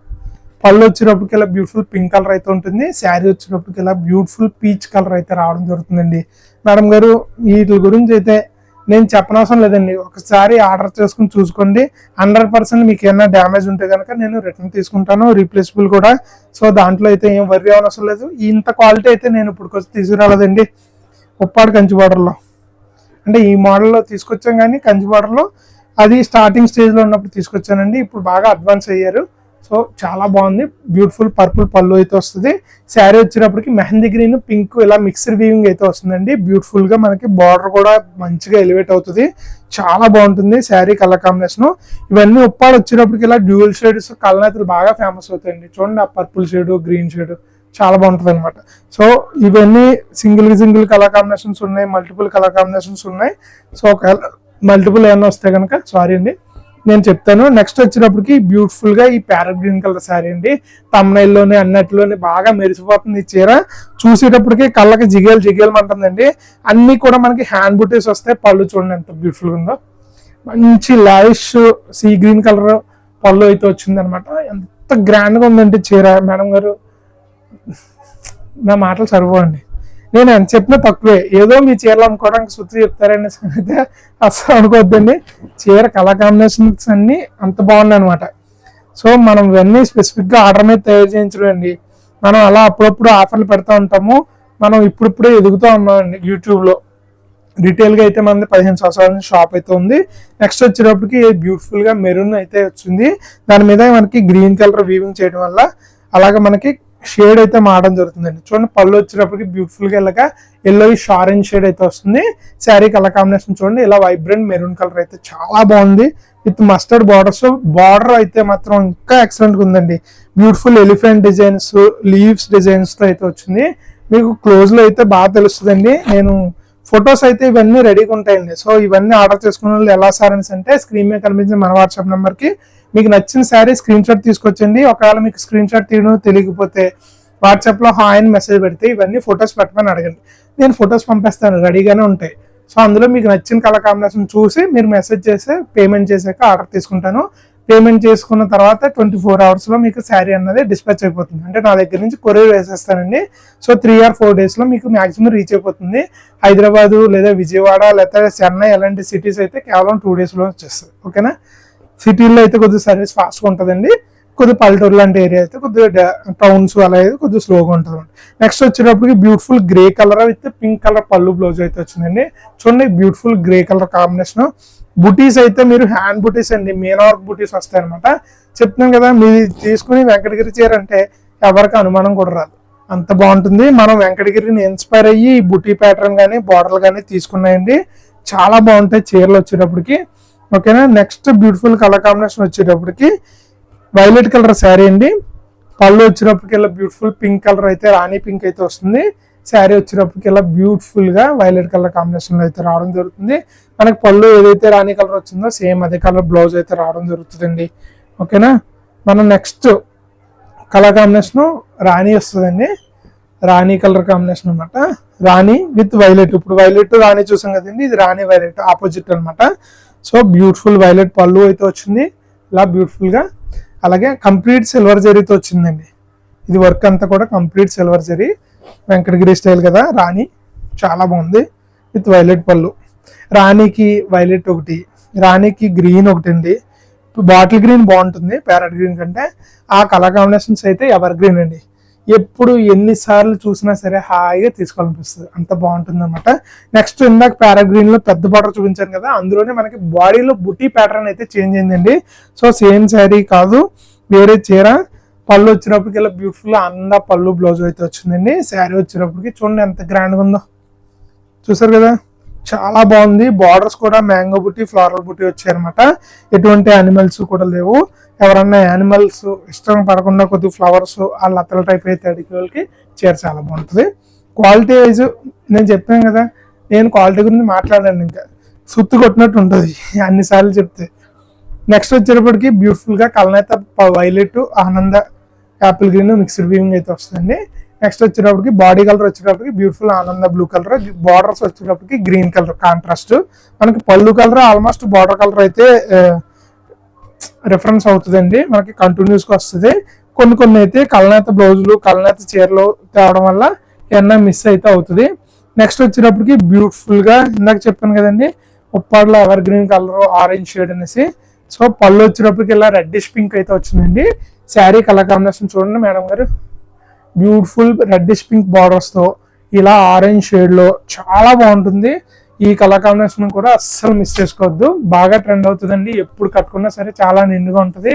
పళ్ళు వచ్చేటప్పటికి ఇలా బ్యూటిఫుల్ పింక్ కలర్ అయితే ఉంటుంది. శారీ వచ్చేటప్పటికి ఇలా బ్యూటిఫుల్ పీచ్ కలర్ అయితే రావడం జరుగుతుందండి. మేడం గారు వీటి గురించి అయితే నేను చెప్పనవసరం లేదండి, ఒకసారి ఆర్డర్ చేసుకుని చూసుకోండి. 100% మీకు ఏమైనా డ్యామేజ్ ఉంటే కనుక నేను రిటర్న్ తీసుకుంటాను, రీప్లేసబుల్ కూడా. సో దాంట్లో అయితే ఏం వర్రీ అవసరం లేదు. ఇంత క్వాలిటీ అయితే నేను ఇప్పుడు తీసుకురాలేదండి ఉప్పాడు కంచి బార్డర్లో. అంటే ఈ మోడల్లో తీసుకొచ్చాం కానీ కంచి బార్డర్లో అది స్టార్టింగ్ స్టేజ్లో ఉన్నప్పుడు తీసుకొచ్చానండి. ఇప్పుడు బాగా అడ్వాన్స్ అయ్యారు. సో చాలా బాగుంది. బ్యూటిఫుల్ పర్పుల్ పళ్ళు అయితే వస్తుంది. శారీ వచ్చేటప్పటికి మెహందీ గ్రీన్ పింక్ ఇలా మిక్స్డ్ వీవింగ్ అయితే వస్తుందండి. బ్యూటిఫుల్ గా మనకి బార్డర్ కూడా మంచిగా ఎలివేట్ అవుతుంది, చాలా బాగుంటుంది శారీ కలర్ కాంబినేషన్. ఇవన్నీ ఉప్పాడు వచ్చేటప్పటికి ఇలా డ్యూయల్ షేడ్స్ కలనేతలు బాగా ఫేమస్ అవుతాయండి. చూడండి ఆ పర్పుల్ షేడ్ గ్రీన్ షేడ్ చాలా బాగుంటుంది అనమాట. సో ఇవన్నీ సింగిల్ కలర్ కాంబినేషన్స్ ఉన్నాయి, మల్టిపుల్ కలర్ కాంబినేషన్స్ ఉన్నాయి. సో ఒకవేళ మల్టిపుల్ ఏమన్నా వస్తే కనుక సారీ అండి, నేను చెప్తాను. నెక్స్ట్ వచ్చేటప్పటికి బ్యూటిఫుల్ గా ఈ ప్యారెట్ గ్రీన్ కలర్ శారీ అండి. తమ్నైల్లోనే అన్నట్లోనే బాగా మెరిసిపోతుంది ఈ చీర. చూసేటప్పటికి కళ్ళకి జిగేలు జిగేలు అంటుందండి. అన్ని కూడా మనకి హ్యాండ్ బుటీస్ వస్తాయి. పళ్ళు చూడండి ఎంత బ్యూటిఫుల్ గా ఉందో, మంచి లావిష్ సీ గ్రీన్ కలర్ పళ్ళు అయితే వచ్చింది అనమాట. ఎంత గ్రాండ్ గా ఉందండి చీర. మేడం గారు నా మాటలు సరిపోండి, నేను ఎంత చెప్పినా తక్కువే. ఏదో మీ చీరలు అమ్ముకోవడానికి సుత్తి చెప్తారనే సంగతి అసలు అనుకోవద్దండి. చీర కలర్ కాంబినేషన్స్ అన్ని అంత బాగున్నాయి అనమాట. సో మనం ఇవన్నీ స్పెసిఫిక్ గా ఆర్డర్ మీద తయారు చేయించడం అండి. మనం అలా అప్పుడప్పుడు ఆఫర్లు పెడతా ఉంటాము. మనం ఇప్పుడిప్పుడే ఎదుగుతూ ఉన్నామండి యూట్యూబ్ లో. రీటైల్ గా అయితే మనది 15 సంవత్సరాల నుంచి షాప్ అయితే ఉంది. నెక్స్ట్ వచ్చేటప్పటికి బ్యూటిఫుల్ గా మెరూన్ అయితే వచ్చింది. దాని మీద మనకి గ్రీన్ కలర్ వీవింగ్ చేయడం వల్ల అలాగే మనకి షేడ్ అయితే మారడం జరుగుతుందండి. చూడండి పళ్ళు వచ్చేటప్పటికి బ్యూటిఫుల్ గా ఇలాగా ఎల్లోయిష్ ఆరెంజ్ షేడ్ అయితే వస్తుంది. శారీ కలర్ కాంబినేషన్ చూడండి, ఇలా వైబ్రెంట్ మెరూన్ కలర్ అయితే చాలా బాగుంది. With mustard borders. బార్డర్ అయితే మాత్రం ఇంకా ఎక్సలెంట్ గా ఉందండి. Beautiful elephant designs, leaves designs తో అయితే వచ్చింది. మీకు క్లోజ్ లో అయితే బాగా తెలుస్తుందండి. నేను ఫొటోస్ అయితే ఇవన్నీ రెడీగా ఉంటాయండి. సో ఇవన్నీ ఆర్డర్ చేసుకున్న వాళ్ళు ఎలా సారీస్ అంటే స్క్రీన్ మీద కనిపించిన మన వాట్సాప్ నెంబర్ కి మీకు నచ్చిన శారీ స్క్రీన్ షాట్ తీసుకొచ్చండి. ఒకవేళ మీకు స్క్రీన్ షాట్ తీయడం తెలియకపోతే వాట్సాప్ లో హాయ్ అని మెసేజ్ పెడితే ఇవన్నీ ఫొటోస్ పెట్టమని అడగండి, నేను ఫొటోస్ పంపిస్తాను, రెడీగానే ఉంటాయి. సో అందులో మీకు నచ్చిన కలర్ కాంబినేషన్ చూసి మీరు మెసేజ్ చేసి పేమెంట్ చేసాక ఆర్డర్ తీసుకుంటాను. పేమెంట్ చేసుకున్న తర్వాత 24 hours లో మీకు శారీ అన్నది డిస్పాచ్ అయిపోతుంది. అంటే నా దగ్గర నుంచి కొరియర్ వేసేస్తానండి. సో 3 or 4 days లో మీకు మాక్సిమం రీచ్ అయిపోతుంది. హైదరాబాద్ లేదా విజయవాడ లేదా చెన్నై అలాంటి సిటీస్ అయితే కేవలం 2 days లో వచ్చేస్తుంది. ఓకేనా. సిటీల్లో అయితే కొద్దిగా సర్వీస్ ఫాస్ట్గా ఉంటుందండి. కొద్దిగా పల్లెటూరు లాంటి ఏరియా అయితే కొద్దిగా టౌన్స్ అలా అయితే కొద్దిగా స్లోగా ఉంటుంది. నెక్స్ట్ వచ్చేటప్పటికి beautiful grey colour with pink colour పళ్ళు బ్లౌజ్ అయితే వచ్చిందండి. చూడండి బ్యూటిఫుల్ గ్రే కలర్ కాంబినేషన్. బుటీస్ అయితే మీరు హ్యాండ్ బుటీస్ అండి, మీనా వర్క్ బుటీస్ వస్తాయి అనమాట. చెప్తున్నాం కదా, మీరు తీసుకుని వెంకటగిరి చీర అంటే ఎవరికి అనుమానం కూడా రాదు, అంత బాగుంటుంది. మనం వెంకటగిరిని ఇన్స్పైర్ అయ్యి బుటీ ప్యాటర్న్ కానీ బార్డర్లు కానీ తీసుకున్నాయండి. చాలా బాగుంటాయి చీరలు వచ్చేటప్పటికి. ఓకేనా. నెక్స్ట్ బ్యూటిఫుల్ కలర్ కాంబినేషన్ వచ్చేటప్పటికి వైలెట్ కలర్ శారీ అండి. పళ్ళు వచ్చేటప్పటికి ఇలా బ్యూటిఫుల్ పింక్ కలర్ అయితే రాణి పింక్ అయితే వస్తుంది. శారీ వచ్చేటప్పటికి ఇలా బ్యూటిఫుల్ గా వైలెట్ కలర్ కాంబినేషన్ లో అయితే రావడం జరుగుతుంది. మనకి పళ్ళు ఏదైతే రాణి కలర్ వచ్చిందో సేమ్ అదే కలర్ బ్లౌజ్ అయితే రావడం జరుగుతుందండి. ఓకేనా. మనం నెక్స్ట్ కలర్ కాంబినేషన్ రాణి వస్తుందండి. రాణి కలర్ కాంబినేషన్ అనమాట. రాణి విత్ వైలెట్. ఇప్పుడు వైలెట్ రాణి చూసాం కదండి, ఇది రాణి వైలెట్ ఆపోజిట్ అనమాట. సో బ్యూటిఫుల్ వైలెట్ పళ్ళు అయితే వచ్చింది ఇలా బ్యూటిఫుల్ గా. అలాగే కంప్లీట్ సిల్వర్ జరీతో వచ్చిందండి. ఇది వర్క్ అంతా కూడా complete silver zari, Venkatagiri style కదా. రాణి చాలా బాగుంది విత్ వైలెట్ పళ్ళు. రాణికి వైలెట్ ఒకటి, రాణికి గ్రీన్ ఒకటి అండి. బాటిల్ గ్రీన్ బాగుంటుంది ప్యారెట్ గ్రీన్ కంటే. ఆ కలర్ కాంబినేషన్స్ అయితే ఎవర్ గ్రీన్ అండి. ఎప్పుడు ఎన్నిసార్లు చూసినా సరే హాయిగా తీసుకోవాలనిపిస్తుంది, అంత బాగుంటుంది అనమాట. నెక్స్ట్ ఇందాక ప్యారెట్ గ్రీన్ లో పెద్ద బార్డర్ చూపించాను కదా, అందులోనే మనకి బాడీలో బుటీ ప్యాటర్న్ అయితే చేంజ్ అయిందండి. సో సేమ్ శారీ కాదు, వేరే చీర. పళ్ళు వచ్చినప్పటికి ఇలా బ్యూటిఫుల్ అందా పళ్ళు బ్లౌజ్ అయితే వచ్చిందండి. శారీ వచ్చినప్పటికి చూడండి ఎంత గ్రాండ్ గా ఉందో, చూసారు కదా, చాలా బాగుంది. బార్డర్స్ కూడా మ్యాంగో బుట్టి ఫ్లోరల్ బుట్టి వచ్చాయన్నమాట. ఎటువంటి యానిమల్స్ కూడా లేవు. ఎవరన్నా యానిమల్స్ ఇష్టం పడకుండా కొద్దిగా ఫ్లవర్స్ ఆ లతల టైప్ అయితే అడిగే వాళ్ళకి చీర చాలా బాగుంటుంది. క్వాలిటీ వైజ్ నేను చెప్పాను కదా, నేను క్వాలిటీ గురించి మాట్లాడాను, ఇంకా సుత్తు కొట్టినట్టు ఉంటుంది అన్నిసార్లు చెప్తే. నెక్స్ట్ వచ్చేటప్పటికి బ్యూటిఫుల్ గా కలనేత వైలెట్ ఆనంద యాపిల్ గ్రీన్ మిక్స్డ్ వీవింగ్ అయితే వస్తుందండి. నెక్స్ట్ వచ్చేటప్పటికి బాడీ కలర్ వచ్చేటప్పటికి బ్యూటిఫుల్ ఆనంద బ్లూ కలర్, బార్డర్స్ వచ్చేటప్పటికి గ్రీన్ కలర్ కాంట్రాస్ట్. మనకి పళ్ళు కలర్ ఆల్మోస్ట్ బార్డర్ కలర్ అయితే రిఫరెన్స్ అవుతుందండి, మనకి కంటిన్యూస్ గా వస్తుంది. కొన్ని అయితే కలనేత బ్లౌజులు కలనేత చీరలు తేవడం వల్ల ఏమన్నా మిస్ అయితే అవుతుంది. నెక్స్ట్ వచ్చేటప్పటికి బ్యూటిఫుల్ గా ఇందాక చెప్పాను కదండి, ఉప్పాడలో evergreen colour orange shade అనేసి. సో పళ్ళు వచ్చేటప్పటికి ఇలా రెడ్డిష్ పింక్ అయితే వచ్చిందండి. శారీ కలర్ కాంబినేషన్ చూడండి మేడం గారు, బ్యూటిఫుల్ రెడ్డిష్ పింక్ బార్డర్స్ తో ఇలా ఆరెంజ్ షేడ్ లో చాలా బాగుంటుంది. ఈ కలర్ కాంబినేషన్ కూడా అస్సలు మిస్ చేసుకోవద్దు, బాగా ట్రెండ్ అవుతుందండి. ఎప్పుడు కట్టుకున్నా సరే చాలా నిండుగా ఉంటుంది.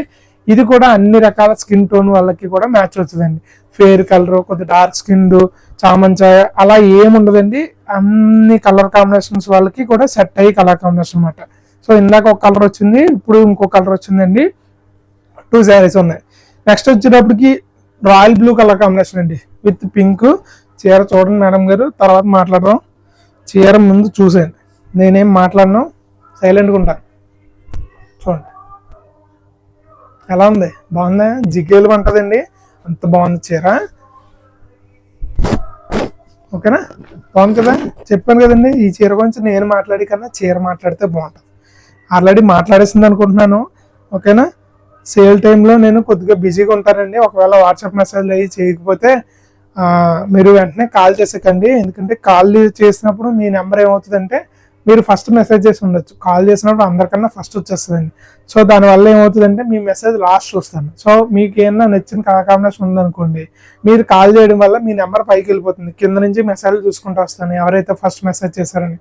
ఇది కూడా అన్ని రకాల స్కిన్ టోన్ వాళ్ళకి కూడా మ్యాచ్ అవుతుందండి. ఫెయిర్ కలర్, కొద్ది డార్క్ స్కిన్, చామంచాయ అలా ఏముండదండి. అన్ని కలర్ కాంబినేషన్స్ వాళ్ళకి కూడా సెట్ అయ్యి కలర్ కాంబినేషన్ అనమాట. సో ఇందాక ఒక కలర్ వచ్చింది, ఇప్పుడు ఇంకో కలర్ వచ్చిందండి. 2 శారీస్ ఉన్నాయి. నెక్స్ట్ వచ్చేటప్పటికి రాయల్ బ్లూ కలర్ కాంబినేషన్ అండి విత్ పింక్. చీర చూడండి మేడం గారు, తర్వాత మాట్లాడదాం. చీర ముందు చూసేయండి, నేనేం మాట్లాడను, సైలెంట్గా ఉంటాను. చూడండి ఎలా ఉంది? బాగుందా? జిగేలు ఉంటుందండి, అంత బాగుంది చీర. ఓకేనా, బాగుంది కదా. చెప్పాను కదండి, ఈ చీర గురించి నేను మాట్లాడి కన్నా చీర మాట్లాడితే బాగుంటుంది. ఆల్రెడీ మాట్లాడేసింది అనుకుంటున్నాను. ఓకేనా, సేల్ టైంలో నేను కొద్దిగా బిజీగా ఉంటానండి. ఒకవేళ వాట్సాప్ మెసేజ్లు అయ్యి చేయకపోతే మీరు వెంటనే కాల్ చేసేకండి. ఎందుకంటే కాల్ చేసినప్పుడు మీ నెంబర్ ఏమవుతుందంటే మీరు ఫస్ట్ మెసేజ్ చేసి ఉండొచ్చు, కాల్ చేసినప్పుడు అందరికన్నా ఫస్ట్ వచ్చేస్తుందండి. సో దానివల్ల ఏమవుతుందంటే మీ మెసేజ్ లాస్ట్ చూస్తాను. సో మీకు ఏమన్నా నచ్చిన కలర్ కాంబినేషన్ ఉందనుకోండి, మీరు కాల్ చేయడం వల్ల మీ నెంబర్ పైకి వెళ్ళిపోతుంది, కింద నుంచి మెసేజ్ చూసుకుంటూ వస్తాను ఎవరైతే ఫస్ట్ మెసేజ్ చేశారని.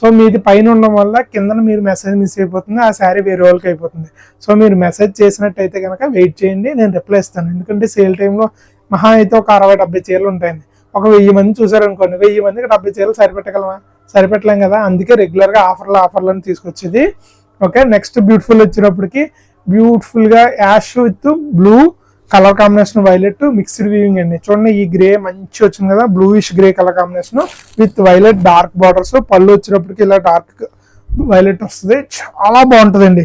సో మీది పైన ఉండడం వల్ల కింద మీరు మెసేజ్ మిస్ అయిపోతుంది, ఆ శారీ వేరే వాళ్ళకి అయిపోతుంది. సో మీరు మెసేజ్ చేసినట్టయితే కనుక వెయిట్ చేయండి, నేను రిప్లై ఇస్తాను. ఎందుకంటే సేల్ టైంలో మహా అయితే ఒక 60-70 చీరలు ఉంటాయండి. ఒక 1000 మంది చూసారనుకోండి, 1000 మందికి 70 చీరలు సరిపెట్టగలమా? సరిపెట్టలేం కదా. అందుకే రెగ్యులర్గా ఆఫర్లను తీసుకొచ్చేది. ఓకే, నెక్స్ట్ బ్యూటిఫుల్ వచ్చినప్పటికి బ్యూటిఫుల్గా ash with blue colour combination, violet mixed weaving అండి. చూడండి, ఈ గ్రే మంచి వచ్చింది కదా, bluish grey colour combination with violet dark borders. పళ్ళు వచ్చినప్పటికి ఇలా డార్క్ వైలెట్ వస్తుంది, చాలా బాగుంటుందండి.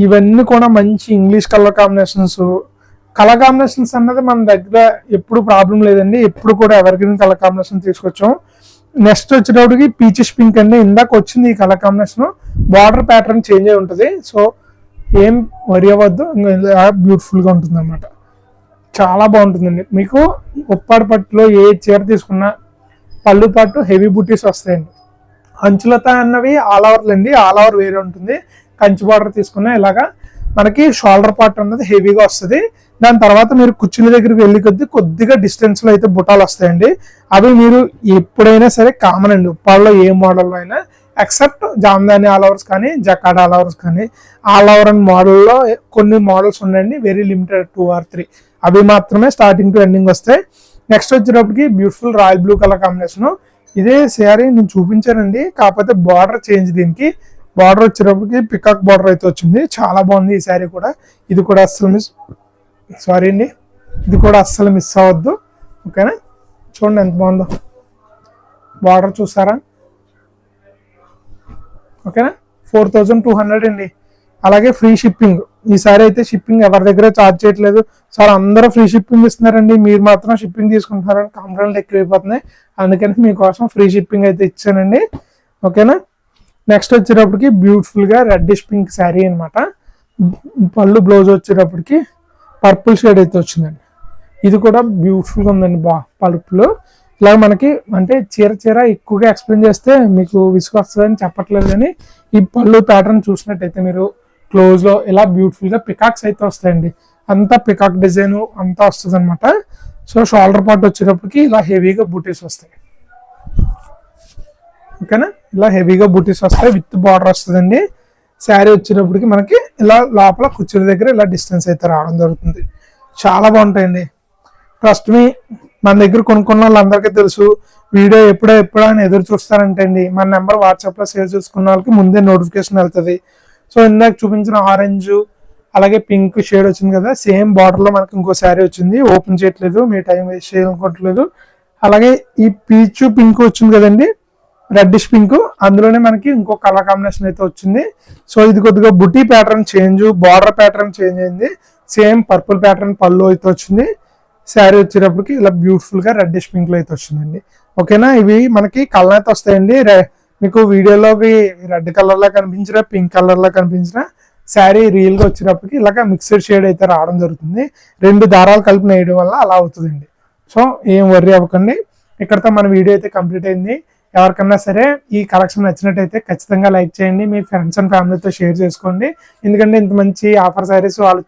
ఇవన్నీ కూడా మంచి English colour combinations. Colour combinations అన్నది మన దగ్గర ఎప్పుడు ప్రాబ్లం లేదండి, ఎప్పుడు కూడా ఎవర్ గ్రీన్ కలర్ కాంబినేషన్ తీసుకొచ్చాం. నెక్స్ట్ వచ్చేటప్పటికి పీచెస్ పింక్ అండి. ఇందాక వచ్చింది ఈ colour combination, border pattern change అయి ఉంటుంది. సో ఏం వరి అవ్వద్దు, బ్యూటిఫుల్గా ఉంటుంది అన్నమాట. చాలా బాగుంటుందండి. మీకు ఉప్పాడ పట్టులో ఏ చీర తీసుకున్నా పళ్ళు పాటు హెవీ బూటీస్ వస్తాయండి. అంచులత అన్నవి ఆల్ ఓవర్లు అండి, ఆల్ ఓవర్ వేరే ఉంటుంది. కంచి బార్డర్ తీసుకున్నా ఇలాగా మనకి షోల్డర్ పార్ట్ అన్నది హెవీగా వస్తుంది. దాని తర్వాత మీరు కుర్చీల దగ్గరికి వెళ్ళి కొద్దిగా డిస్టెన్స్లో అయితే బుటాలు వస్తాయండి. అవి మీరు ఎప్పుడైనా సరే కామన్ అండి, ఉప్పాడలో ఏ మోడల్లో అయినా, ఎక్సెప్ట్ జామ్దాని ఆల్ ఓవర్స్ కానీ జకాడ్ ఆల్ ఓవర్స్ కానీ. ఆల్ ఓవర్ అండ్ మోడల్లో కొన్ని మోడల్స్ ఉన్నాయండి, వెరీ లిమిటెడ్ 2 or 3, అవి మాత్రమే స్టార్టింగ్ టు ఎండింగ్ వస్తాయి. నెక్స్ట్ వచ్చేటప్పటికి beautiful royal blue colour combination. ఇదే శారీ నేను చూపించానండి, కాకపోతే బార్డర్ చేంజ్. దీనికి బార్డర్ వచ్చేటప్పటికి పికాక్ బార్డర్ అయితే వచ్చింది, చాలా బాగుంది ఈ శారీ కూడా. ఇది కూడా అస్సలు మిస్ అవ్వద్దు. ఓకేనా, చూడండి ఎంత బాగుందో బార్డర్, చూసారా? ఓకేనా, 4200 అండి. అలాగే ఫ్రీ షిప్పింగ్. ఈసారి అయితే షిప్పింగ్ ఎవరి దగ్గర ఛార్జ్ చేయట్లేదు సార్, అందరూ ఫ్రీ షిప్పింగ్ ఇస్తున్నారండి, మీరు మాత్రం షిప్పింగ్ తీసుకుంటున్నారని కంప్లైంట్లు ఎక్కువైపోతున్నాయి. అందుకని మీకోసం ఫ్రీ షిప్పింగ్ అయితే ఇచ్చానండి. ఓకేనా, నెక్స్ట్ వచ్చేటప్పటికి బ్యూటిఫుల్గా రెడ్డిష్ పింక్ శారీ అనమాట. పళ్ళు బ్లౌజ్ వచ్చేటప్పటికి పర్పుల్ షేడ్ అయితే వచ్చిందండి. ఇది కూడా బ్యూటిఫుల్గా ఉందండి. పలుపులు ఇలా మనకి అంటే చీర ఎక్కువగా ఎక్స్ప్లెయిన్ చేస్తే మీకు విసుగు వస్తుందని చెప్పట్లేదు, కానీ ఈ పళ్ళు ప్యాటర్న్ చూసినట్టయితే మీరు క్లోజ్లో ఇలా బ్యూటిఫుల్గా పికాక్స్ అయితే వస్తాయండి. అంతా పికాక్ డిజైన్ అంతా వస్తుంది అనమాట. సో షోల్డర్ పార్ట్ వచ్చేటప్పటికి ఇలా హెవీగా బూటీస్ వస్తాయి. ఓకేనా, ఇలా హెవీగా బూటీస్ వస్తాయి విత్ బార్డర్ వస్తుందండి. శారీ వచ్చేటప్పటికి మనకి ఇలా లోపల కుర్చీల దగ్గర ఇలా డిస్టెన్స్ అయితే రావడం జరుగుతుంది. చాలా బాగుంటాయండి. ట్రస్ట్ మీ, మన దగ్గర కొనుక్కున్న వాళ్ళందరికీ తెలుసు, వీడియో ఎప్పుడా అని ఎదురు చూస్తారంటే అండి, మన నెంబర్ వాట్సాప్లో సేవ్ చేసుకున్న వాళ్ళకి ముందే నోటిఫికేషన్ వెళ్తుంది. సో ఇందాక చూపించిన ఆరెంజ్ అలాగే పింక్ షేడ్ వచ్చింది కదా, సేమ్ బార్డర్లో మనకి ఇంకో శారీ వచ్చింది. ఓపెన్ చేయట్లేదు, మీ టైం వేస్ట్ చేయాలనుకోవట్లేదు. అలాగే ఈ పీచ్ పింక్ వచ్చింది కదండి, రెడ్డిష్ పింక్, అందులోనే మనకి ఇంకో కలర్ కాంబినేషన్ అయితే వచ్చింది. సో ఇది కొద్దిగా బుటీ pattern change, border pattern change అయింది. సేమ్ పర్పుల్ ప్యాటర్న్ పళ్ళు అయితే వచ్చింది. శారీ వచ్చేటప్పటికి ఇలా బ్యూటిఫుల్గా రెడ్డిష్ పింక్లో అయితే వచ్చిందండి. ఓకేనా, ఇవి మనకి కలర్ అయితే వస్తాయండి. మీకు వీడియోలోకి రెడ్ కలర్లో కనిపించిన, పింక్ కలర్లో కనిపించిన శారీ రియల్గా వచ్చేటప్పటికి ఇలాగ మిక్స్డ్ షేడ్ అయితే రావడం జరుగుతుంది. 2 దారాలు కలిపి నేయడం వల్ల అలా అవుతుందండి. సో ఏం వర్రీ అవ్వకండి. ఇక్కడతో మన వీడియో అయితే కంప్లీట్ అయింది. ఎవరికన్నా సరే ఈ కలెక్షన్ నచ్చినట్టయితే ఖచ్చితంగా లైక్ చేయండి, మీ ఫ్రెండ్స్ అండ్ ఫ్యామిలీతో షేర్ చేసుకోండి. ఎందుకంటే ఇంత మంచి ఆఫర్ శారీస్ వాళ్ళు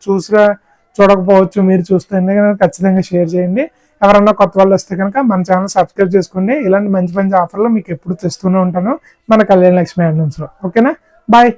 చూడకపోవచ్చు, మీరు చూస్తే ఖచ్చితంగా షేర్ చేయండి. ఎవరన్నా కొత్త వాళ్ళు వస్తే కనుక మన ఛానల్ సబ్స్క్రైబ్ చేసుకోండి. ఇలాంటి మంచి ఆఫర్లు మీకు ఎప్పుడు తెస్తూనే ఉంటాను మన కళ్యాణ లక్ష్మి హ్యాండ్లూమ్స్లో. ఓకేనా, బాయ్.